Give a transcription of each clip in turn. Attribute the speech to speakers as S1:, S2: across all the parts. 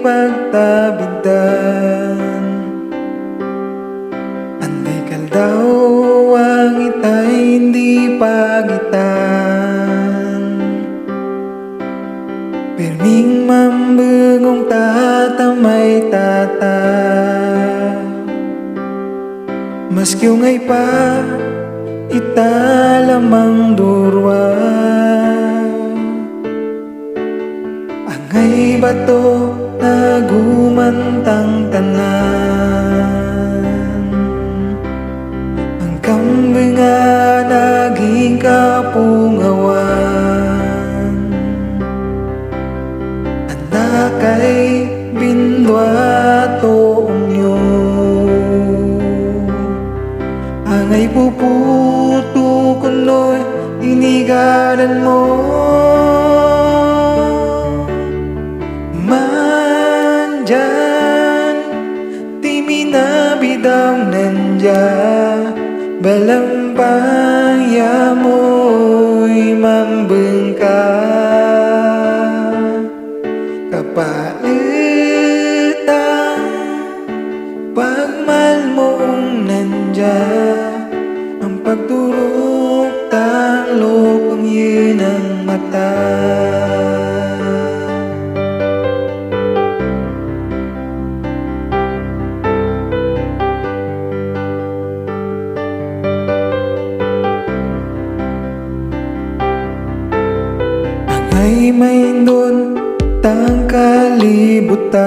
S1: pagtabintan. Anday kaldaw ang itay hindi pagitan. Pirming mambengong tatamay tata. Maski ngay pa italamang durwa. Angay bato nagumantang tanan. Ang kambing nga naging kapungawan. Anda kay bindwa toong nyo. Angay puputo kuno'y inigaran mo. Mandyan di minabidaw nandya. Balampaya mo'y mambengka. Kapaitang pagmal mo'ng nandya. Ang pagturok tang lokong yun ang mata. Ay maindon tang kalibutan.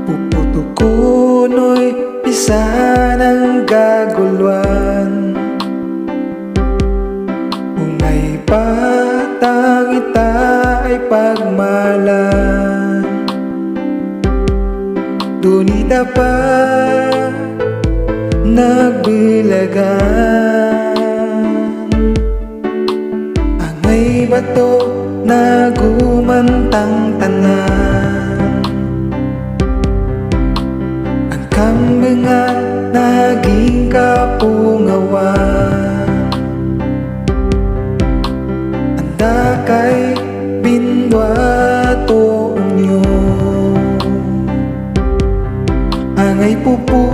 S1: Puputukuno'y isa ng gaguluan. Ungay patang ita ay pagmalan. Dunita pa nagbilagan. Angay bato nagumantang tanan. Ang kambing nga naging kapungawan. Anda kay bindwa toong nyo. Angay pupu